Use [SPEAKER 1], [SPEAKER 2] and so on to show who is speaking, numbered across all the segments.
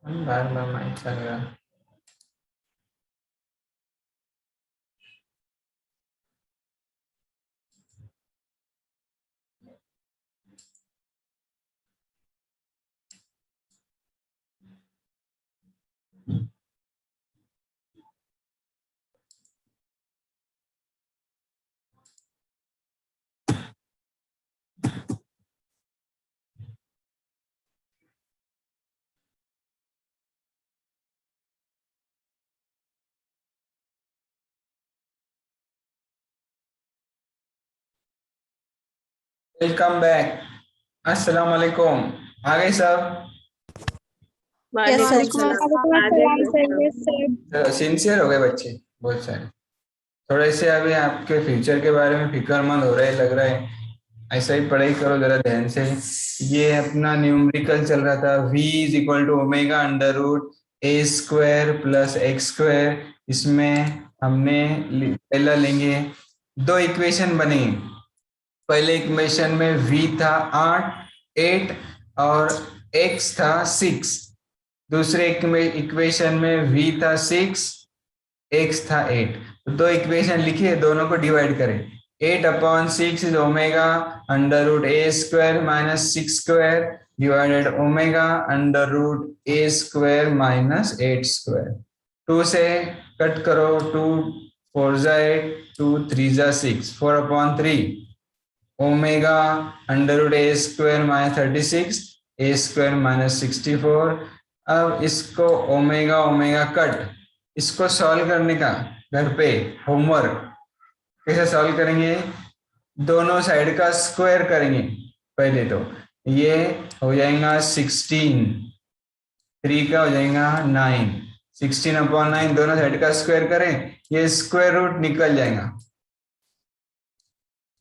[SPEAKER 1] बार बार mic चल रहा है। Welcome back. अस्सलाम वालेकुम। आ गए सब? सिंसियर हो गए बच्चे बहुत सारे। थोड़े से अभी आपके फ्यूचर के बारे में फिक्रमंद हो रहे लग रहा है। ऐसा ही पढ़ाई करो जरा ध्यान से। ये अपना न्यूमेरिकल चल रहा था, v is equal to omega under root A square plus x square. इसमें हमने पहला लेंगे, दो इक्वेशन बनेगी। पहले इक्वेशन में v था 8 और x था 6। दूसरे इक्वेशन में v था 6, x था 8। तो दो इक्वेशन लिखिए, दोनों को डिवाइड करें। 8/6 is omega under root A square minus 6 square divided omega under root A square minus 8 square. 2 से कट करो, 2 4 जा 8, 2 3 जा 6, 4/3 ओमेगा अंडर रूट ए स्क्वायर माइनस 36 ए स्क्वायर माइनस 64। अब इसको ओमेगा ओमेगा कट, इसको सॉल्व करने का घर पे होमवर्क। कैसे सॉल्व करेंगे? दोनों साइड का स्क्वायर करेंगे। पहले तो ये हो जाएगा 16, 3 का हो जाएगा 9, 16/9 दोनों साइड का स्क्वायर करें, ये स्क्वायर रूट निकल जाएगा।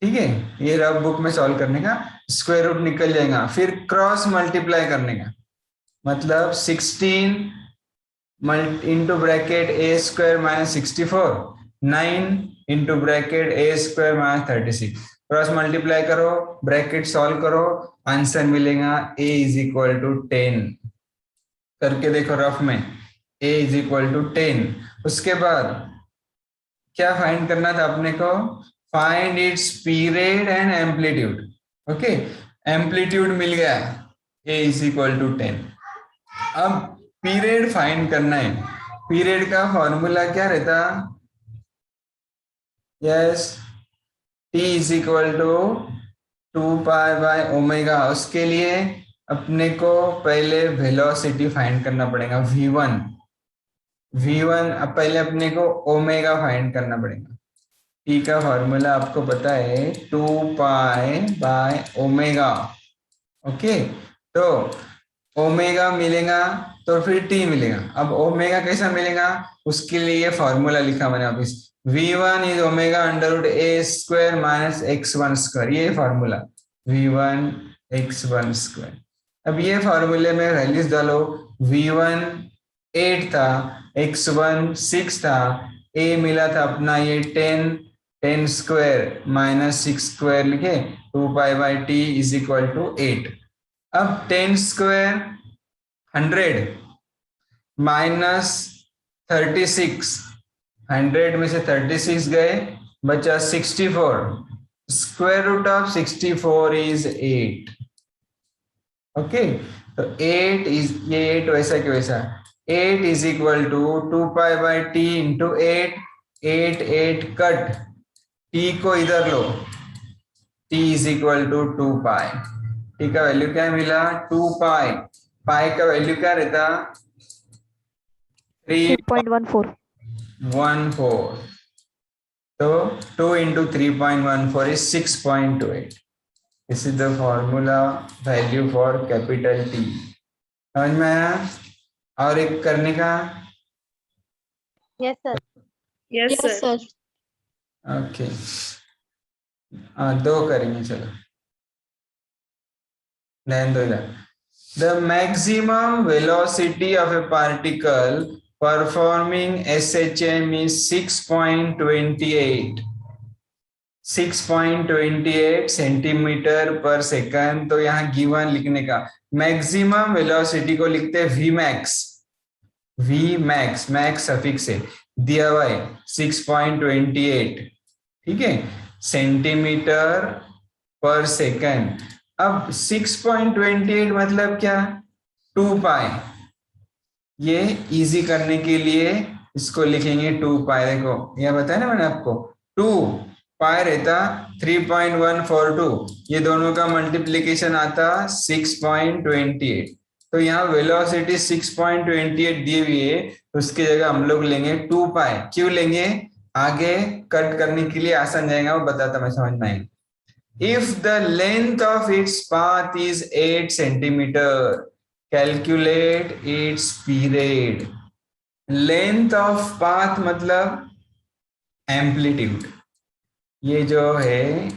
[SPEAKER 1] ठीक है, ये रफ बुक में सॉल्व करने का स्क्वायर रूट निकल जाएगा। फिर क्रॉस मल्टीप्लाई करने का, मतलब 16 into bracket a square minus 64, 9 into bracket a square minus 36। Cross multiply करो, ब्रैकेट सॉल्व करो, आंसर मिलेगा ए इज इक्वल टू 10। करके देखो रफ में, ए इज इक्वल टू 10। उसके बाद क्या फाइंड करना था अपने को? Find its period and amplitude. Okay, amplitude मिल गया, ए इज इक्वल टू 10। अब पीरियड फाइंड करना है। पीरियड का फॉर्मूला क्या रहता? Yes, T is equal to 2π/ओमेगा। उसके लिए अपने को पहले वेलोसिटी फाइंड करना पड़ेगा, v1। अब पहले अपने को ओमेगा फाइंड करना पड़ेगा। टी का फॉर्मूला आपको पता है 2π/ओमेगा। ओके, तो ओमेगा मिलेगा तो फिर टी मिलेगा। अब ओमेगा कैसा मिलेगा, उसके लिए ये फॉर्मूला लिखा मैंने वापिस, v1 is omega under root A square minus x1 square. ये फॉर्मूला v1 x1 स्क्वायर। अब ये फॉर्मूले में वैल्यूज डालो, v1 8 था, x1 6 था, a मिला था अपना ये 10 स्क्वायर माइनस 6 स्क्वायर लिखे, 2π/t इज इक्वल टू 8। अब 10 स्क्वायर 100 माइनस 36, 100 में से 36 गए, बचा 64। Square root of 64 is 8। Okay, तो 8 इज, ये 8 वैसा कि वैसा, 8 is equal to 2π/t into 8, 8 cut, t को इधर लो, t is equal to 2π। T का वैल्यू क्या मिला? 2π। पाई का वैल्यू क्या रहता? 3.14। तो 2 into 3.14 is 6.28। This is the formula value for capital T. समझ में आया? और एक करने का?
[SPEAKER 2] Yes sir.
[SPEAKER 3] Yes sir.
[SPEAKER 1] Okay, दो करेंगे, चलो ध्यान दो इधर। The maximum velocity of a particle performing SHM is 6.28. 6.28 centimetre पर सेकंड। तो यहाँ गिवन लिखने का मैक्सिमम वेलोसिटी को लिखते हैं v max. V max, max suffix है, दिया हुआ है 6.28, ठीक है, सेंटीमीटर पर सेकंड। अब 6.28 मतलब क्या, 2 पाई। ये इजी करने के लिए इसको लिखेंगे 2 पाई। देखो यह बताया ना मैंने आपको, 2 पाई रहता 3.142, ये दोनों का मल्टीप्लीकेशन आता 6.28। तो यहाँ वेलोसिटी 6.28 दी हुई है, उसकी जगह हम लोग लेंगे 2 पाई। क्यों लेंगे, आगे कट करने के लिए आसान जाएगा, वो बताता मैं, समझ में आएगा। If the length of its path is 8 centimeter, calculate its period. Length of path मतलब एम्पलीट्यूड। ये जो है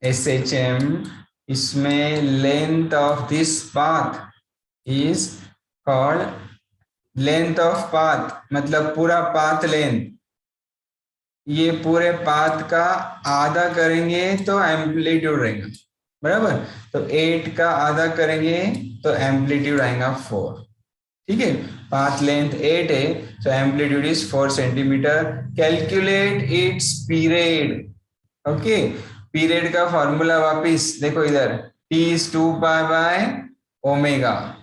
[SPEAKER 1] SHM, इसमें length of this path is called, length of path मतलब पूरा पाथ लेंथ, ये पूरे पाथ का आधा करेंगे तो एम्पलीट्यूड रहेगा, बराबर। तो 8 का आधा करेंगे तो एम्पलीट्यूड आएगा 4, ठीक है। पाथ लेंथ 8 है, तो amplitude is 4 centimetre. Calculate its period. Okay, period का फॉर्मूला वापिस देखो इधर, T is 2 pi by omega,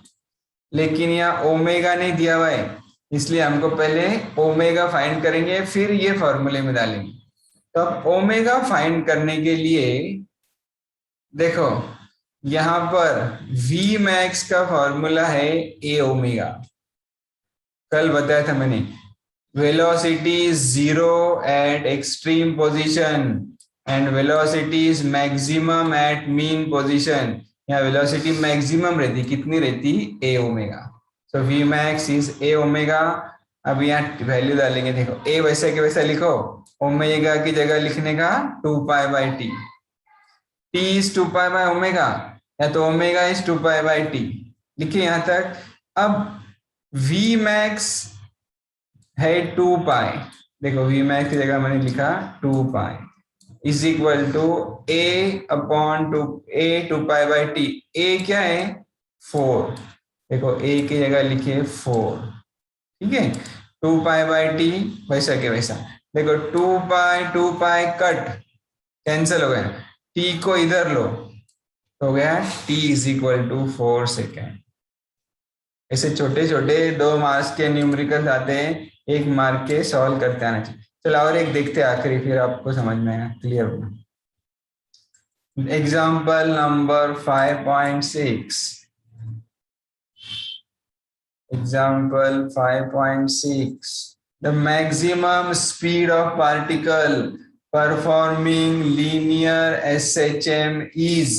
[SPEAKER 1] लेकिन यहाँ ओमेगा नहीं दिया हुआ है, इसलिए हमको पहले ओमेगा फाइंड करेंगे, फिर ये फॉर्मूले में डालेंगे। तो अब ओमेगा फाइंड करने के लिए देखो, यहाँ पर V मैक्स का फॉर्मूला है ए ओमेगा, कल बताया था मैंने। Velocity is 0 at extreme position and velocity is maximum at mean position. यहाँ वेलोसिटी मैक्सिमम रहती, कितनी रहती, A omega. So V max is A omega. अब यहाँ वैल्यू डालेंगे, देखो ए वैसे के वैसा लिखो, ओमेगा की जगह लिखने का 2 pi by T. T is 2 pi by omega, या तो omega is 2 pi by T, लिखिए यहाँ तक। अब वी मैक्स है 2 पाई, देखो वी मैक्स की जगह मैंने लिखा 2 pi is equal to A upon 2 pi by T. A क्या है, 4, देखो ए की जगह लिखिए 4, ठीक है। 2 पाई बाई टी वैसा के वैसा, देखो 2 पाई कट कैंसिल हो गया, टी को इधर लो तो हो गया t is equal to 4 second. ऐसे छोटे छोटे 2 मार्क्स के न्यूमेरिकल आते हैं, 1 मार्क के सॉल्व करते आना चाहिए। चलो और एक देखते हैं आखिरी, फिर आपको समझ में आएगा, क्लियर होगा। Example number 5.6। Example 5.6. The maximum speed of particle performing linear SHM is.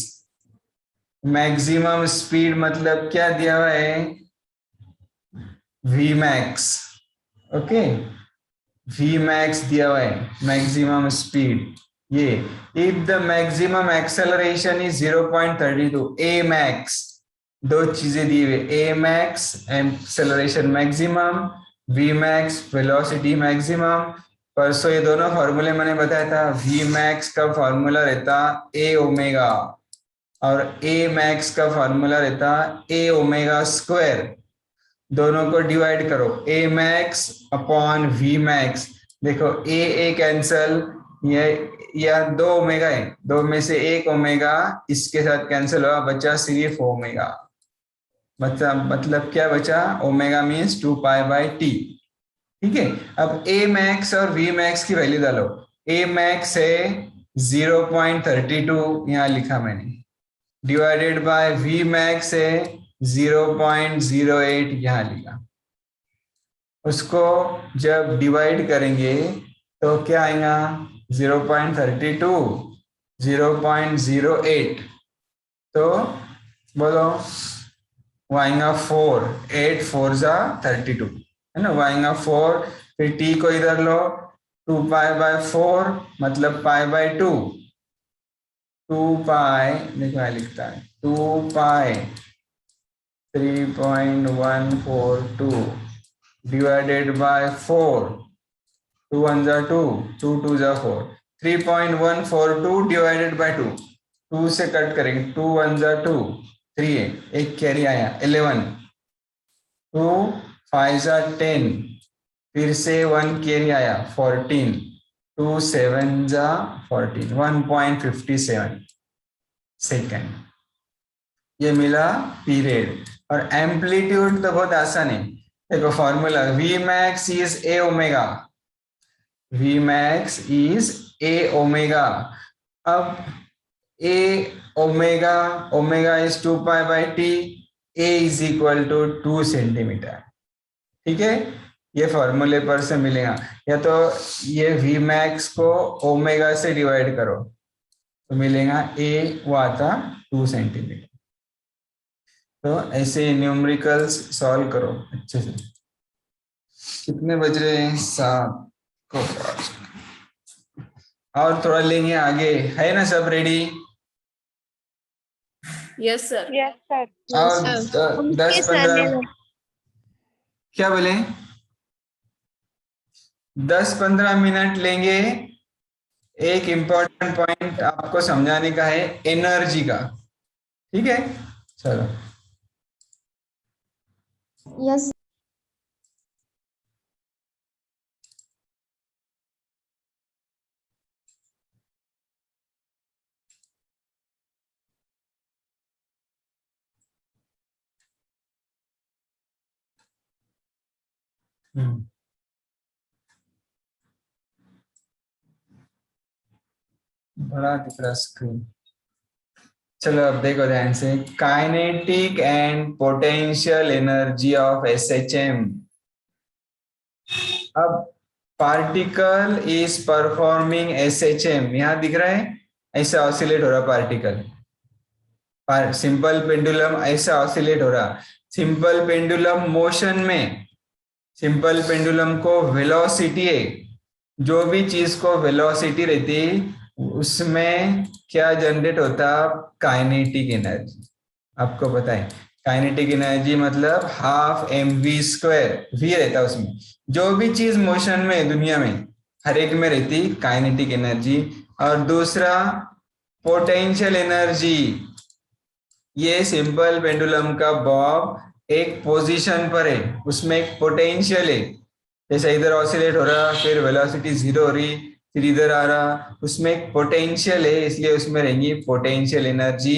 [SPEAKER 1] Maximum speed मतलब क्या दिया हुआ है, Vmax, ओके, Vmax दिया हुआ है, मैक्सिमम स्पीड ये। If the maximum acceleration is 0.32, Amax, दो चीजें दी हुई, A max acceleration maximum, V max velocity maximum. परसों ये दोनों फॉर्मूले मैंने बताया था, वी मैक्स का फॉर्मूला रहता ए ओमेगा और ए मैक्स का फॉर्मूला रहता ए ओमेगा स्क्वायर। दोनों को डिवाइड करो, ए मैक्स अपॉन वी मैक्स, देखो ए कैंसल, ये 2 ओमेगा है, 2 में से 1 ओमेगा इसके साथ कैंसिल हुआ, बचा सिर्फ ओमेगा। मतलब क्या बचा, omega means 2 pi by T, ठीक है। अब ए मैक्स और वी मैक्स की वैल्यू डालो, ए मैक्स है 0.32, यहाँ लिखा मैंने, डिवाइडेड बाय वी मैक्स है 0.08, यहाँ लिखा। उसको जब डिवाइड करेंगे तो क्या आएगा, 0.32, 0.08, तो बोलो वो आएगा 4, 8 4 जा 32, है ना, वो आएगा 4। फिर टी को इधर लो, 2 पाई बाय 4 मतलब पाई बाय 2, 2 पाई देखो यहाँ लिखता है 2 पाई 3.142 डिवाइडेड बाय 4, 2 1 जा 2, 2 2 जा 4, 3.142 डिवाइडेड बाय 2, 2 से कट करेंगे, 2 1 जा 2, 3 है, एक कैरी आया 11, 2 5 जा 10, फिर से 1 कैरी आया 14, 2 7 जा 14, 1.57 सेकेंड ये मिला पीरियड। और एम्पलीट्यूड तो बहुत आसान है, देखो formula V max is A omega, V max is A omega. अब A omega, omega is 2 pi by T, A is equal to 2 centimetre. ठीक है, ये फॉर्मूले पर से मिलेगा, या तो ये वी मैक्स को ओमेगा से डिवाइड करो तो मिलेगा ए, वो आता 2 सेंटीमीटर। तो ऐसे न्यूमेरिकल्स सॉल्व करो अच्छे से। कितने बज रहे हैं? 7 को। और थोड़ा लेंगे आगे, है ना सब ready?
[SPEAKER 3] Yes sir.
[SPEAKER 2] Yes sir.
[SPEAKER 1] और 10-15 क्या बोले, 10-15 मिनट लेंगे। एक इम्पोर्टेंट पॉइंट आपको समझाने का है एनर्जी का, ठीक है? चलो
[SPEAKER 4] यस
[SPEAKER 1] बड़ा दिख रहा स्क्रीन। चलो अब देखो ध्यान से, kinetic and potential energy of SHM. अब पार्टिकल इज परफॉर्मिंग एसएचएम, यहां दिख रहा है ऐसा ऑसिलेट हो रहा पार्टिकल, सिंपल पेंडुलम ऐसा ऑसिलेट हो रहा। सिंपल पेंडुलम मोशन में, सिंपल पेंडुलम को वेलोसिटी है, जो भी चीज को वेलोसिटी रहती उसमें क्या जनरेट होता? Kinetic energy. आपको पता है काइनेटिक एनर्जी मतलब हाफ mv², वी रहता है उसमें। जो भी चीज मोशन में दुनिया में हर एक में रहती काइनेटिक एनर्जी। और दूसरा पोटेंशियल एनर्जी, ये सिंपल पेंडुलम का बॉब एक पोजीशन पर है, उसमें एक पोटेंशियल है, जैसे इधर ऑसिलेट हो रहा फिर वेलोसिटी 0 हो रही फिर इधर आ रहा, उसमें एक पोटेंशियल है, इसलिए उसमें रहेंगी पोटेंशियल एनर्जी।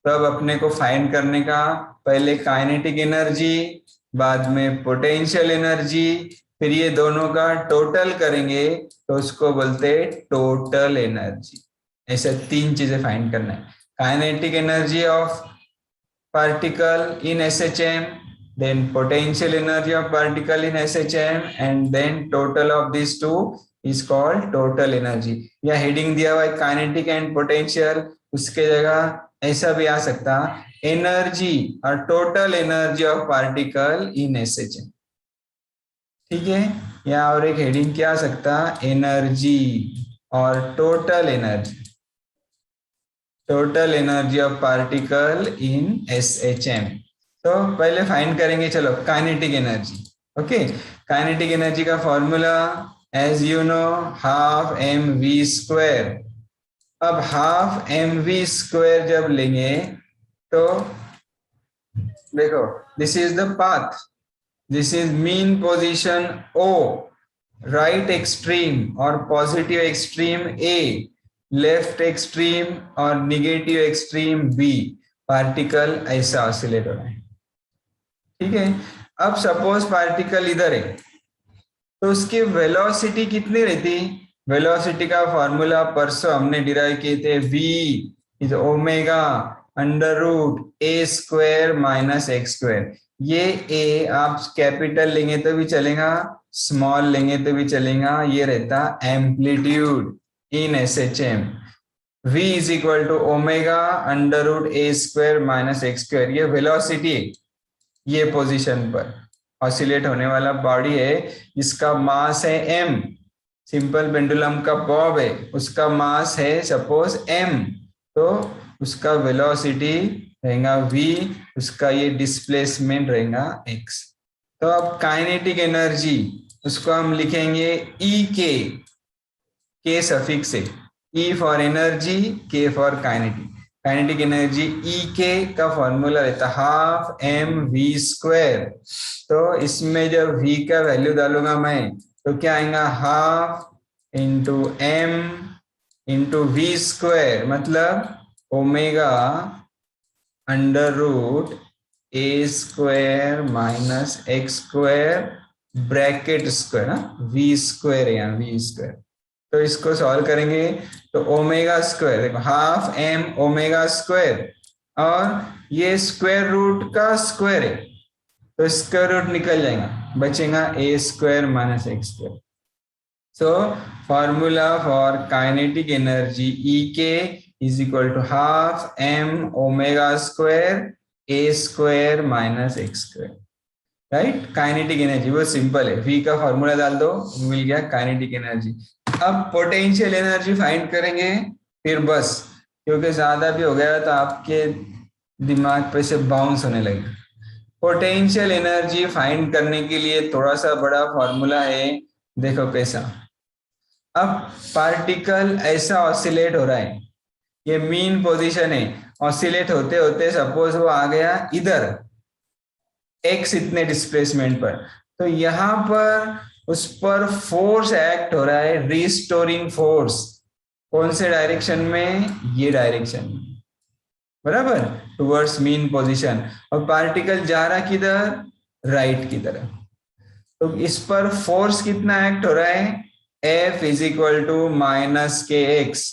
[SPEAKER 1] तो अब अपने को फाइंड करने का, पहले काइनेटिक एनर्जी, बाद में पोटेंशियल एनर्जी, फिर ये दोनों का टोटल करेंगे तो उसको बोलते हैं टोटल एनर्जी। ऐसे 3 चीजें फाइंड करना है, kinetic energy of particle in SHM, then potential energy of particle in SHM, and then total of these two is called total energy। या हेडिंग दिया हुआ है काइनेटिक एंड पोटेंशियल, उसके जगह ऐसा भी आ सकता एनर्जी और total energy of particle in SHM, ठीक है? या और एक हेडिंग क्या आ सकता, एनर्जी और total energy, total energy of particle in SHM। तो पहले फाइंड करेंगे, चलो kinetic energy. Okay, kinetic energy का formula as you know half mv²। अब हाफ mv² जब लेंगे तो देखो this is the path, this is mean position O, right extreme और positive extreme A, left extreme और निगेटिव एक्सट्रीम बी, पार्टिकल ऐसा oscillate हो रहा है, ठीक है? अब सपोज पार्टिकल इधर है तो उसकी वेलोसिटी कितनी रहती? वेलोसिटी का फॉर्मूला परसों हमने डिराइव किए थे, v is omega √a² minus x²। ये a आप कैपिटल लेंगे तो भी चलेगा, स्मॉल लेंगे तो भी चलेगा, ये रहता amplitude in SHM। v is equal to omega √a² minus x², ये वेलोसिटी है, ये पोजीशन पर ऑसिलेट होने वाला बॉडी है, इसका मास है m। सिंपल पेंडुलम का बॉब है, उसका मास है सपोज m, तो उसका वेलोसिटी रहेगा v, उसका ये डिस्प्लेसमेंट रहेगा x। तो अब काइनेटिक एनर्जी उसको हम लिखेंगे E के सफिक्स से, E for energy, K for kinetic. Kinetic energy E के का फॉर्मूला रहता है हाफ एम वी स्क्वायर। तो इसमें जब V का वैल्यू डालूंगा मैं तो क्या आएगा, half into M into V square, मतलब ओमेगा अंडर रूट ए square minus x square bracket square, ना वी स्क्वायर है यहाँ, वी स्क्वायर। तो इसको सॉल्व करेंगे तो ओमेगा स्क्वायर, देखो हाफ एम ओमेगा स्क्वायर, और ये स्क्वायर रूट का स्क्वायर है तो स्क्वायर रूट निकल जाएगा, बचेगा A square minus x square. So formula for kinetic energy EK is equal to half m omega square a square minus x square, right. Kinetic energy बहुत simple है, V का formula डाल दो, मिल गया kinetic energy. अब potential energy find करेंगे फिर बस, क्योंकि ज्यादा भी हो गया तो आपके दिमाग पे से बाउंस होने लगेगा। पोटेंशियल एनर्जी फाइंड करने के लिए थोड़ा सा बड़ा फॉर्मूला है, देखो कैसा। अब पार्टिकल ऐसा ऑसिलेट हो रहा है, ये मीन पोजीशन है, ऑसिलेट होते होते सपोज वो आ गया इधर x इतने डिस्प्लेसमेंट पर, तो यहां पर उस पर फोर्स एक्ट हो रहा है, रिस्टोरिंग फोर्स। कौन से डायरेक्शन में, ये डायरेक्शन में, बराबर, टुवर्ड्स मीन पोजीशन। और पार्टिकल जा रहा किधर, राइट की तरफ। तो इस पर फोर्स कितना एक्ट हो रहा है, F is equal to minus के एक्स।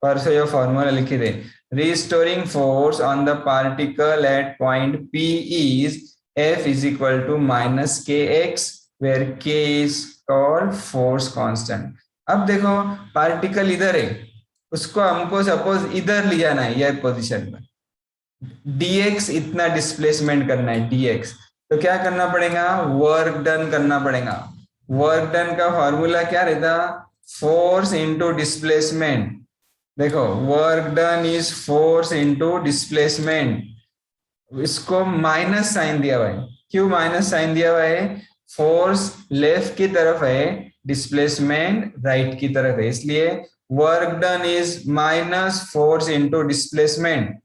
[SPEAKER 1] परसों ये फॉर्मूला लिखे थे, restoring force on the particle at point P is F is equal to minus के X, where K is called force constant. अब देखो पार्टिकल इधर है, उसको हमको सपोज इधर ले जाना है, यह पोजीशन में dx इतना डिस्प्लेसमेंट करना है dx, तो क्या करना पड़ेगा, वर्क डन करना पड़ेगा। वर्क डन का फॉर्मूला क्या रहता, फोर्स इंटू डिस्प्लेसमेंट। देखो work done is force into displacement, इसको माइनस साइन दिया हुआ है। क्यों माइनस साइन दिया हुआ है, फोर्स लेफ्ट की तरफ है, डिस्प्लेसमेंट राइट की तरफ है, इसलिए work done is minus force into displacement.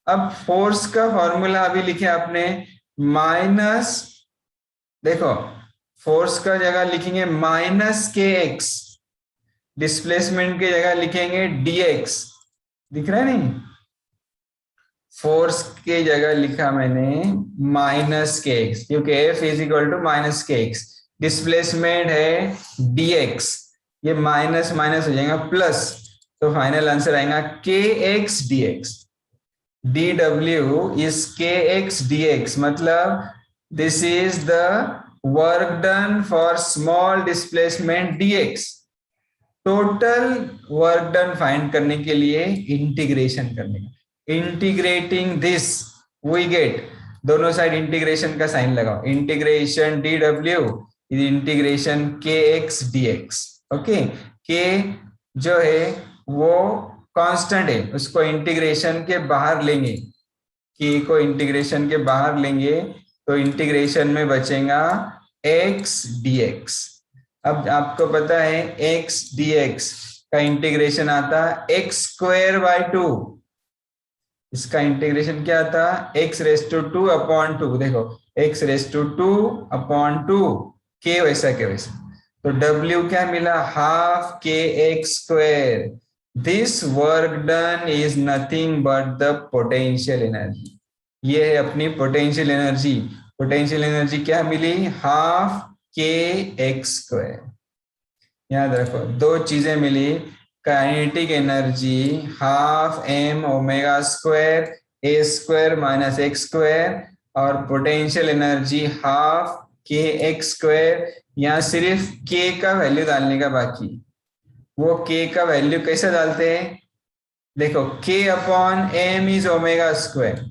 [SPEAKER 1] अब फोर्स का फॉर्मूला अभी लिखे आपने माइनस, देखो फोर्स का जगह लिखेंगे माइनस के एक्स, डिस्प्लेसमेंट की जगह लिखेंगे dx, दिख रहा है नहीं, फोर्स के जगह लिखा मैंने माइनस के एक्स, क्योंकि F is equal to minus के एक्स, डिस्प्लेसमेंट है dx, ये माइनस माइनस हो जाएगा प्लस, तो फाइनल आंसर आएगा k x d x. dw is kx dx, मतलब this is the work done for small displacement dx। Total work done find करने के लिए इंटीग्रेशन करने का, इंटीग्रेटिंग दिस वी गेट, दोनों साइड इंटीग्रेशन का साइन लगाओ, integration dw is integration kx dx। Okay, k जो है वो कांस्टेंट है, उसको इंटीग्रेशन के बाहर लेंगे, k को इंटीग्रेशन के बाहर लेंगे तो इंटीग्रेशन में बचेगा x dx। अब आपको पता है x dx का इंटीग्रेशन आता x स्क्वायर बाय 2, इसका इंटीग्रेशन क्या आता x रेस टू 2 अपॉन 2, देखो x raise to 2 upon 2, k वैसा के वैसा, तो w क्या मिला, half k x square. This work done is nothing but the potential energy, ये है अपनी पोटेंशियल एनर्जी। पोटेंशियल एनर्जी क्या मिली, हाफ के एक्स स्क्वायर। याद रखो दो चीजें मिली, kinetic energy half M omega square a square minus x square, और potential energy half k x square. यहाँ सिर्फ के का वैल्यू डालने का बाकी, वो के का वैल्यू कैसे डालते हैं, देखो k upon m is omega square,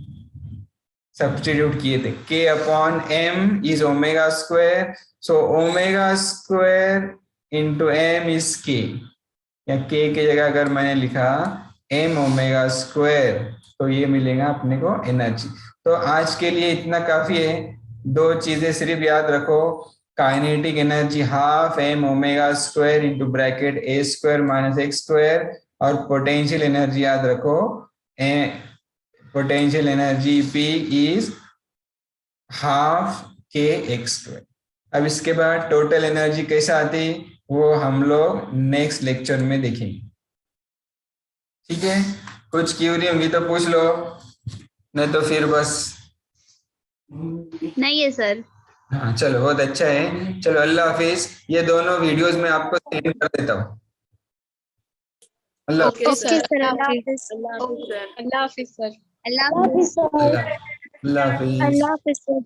[SPEAKER 1] substitute किए थे, k upon m is omega square, so omega square into m is k, या k की जगह अगर मैंने लिखा m ओमेगा स्क्वायर तो ये मिलेगा अपने को एनर्जी। तो आज के लिए इतना काफी है, दो चीजें सिर्फ याद रखो, kinetic energy half M omega square into bracket a square minus x square, और पोटेंशियल एनर्जी याद रखो, potential energy P is half k x square. अब इसके बाद टोटल एनर्जी कैसे आती वो हम लोग नेक्स्ट लेक्चर में देखेंगे। ठीक है, कुछ क्यूरी होंगी तो पूछ लो, नहीं तो फिर बस।
[SPEAKER 2] नहीं है सर।
[SPEAKER 1] हाँ चलो, बहुत अच्छा है। चलो अल्लाह हाफिज। ये दोनों वीडियोस मैं आपको सेंड कर देता हूँ। अल्लाह
[SPEAKER 3] ओके
[SPEAKER 2] ओके
[SPEAKER 3] सर।
[SPEAKER 2] सर,
[SPEAKER 3] अल्लाह
[SPEAKER 2] अल्लाह
[SPEAKER 3] हाफिज।
[SPEAKER 2] हाफिज।
[SPEAKER 3] अल्लाह हाफिज सर।
[SPEAKER 2] अल्लाह हाफिज।
[SPEAKER 1] अल्लाह हाफिज।
[SPEAKER 2] अल्लाह हाफिज सर।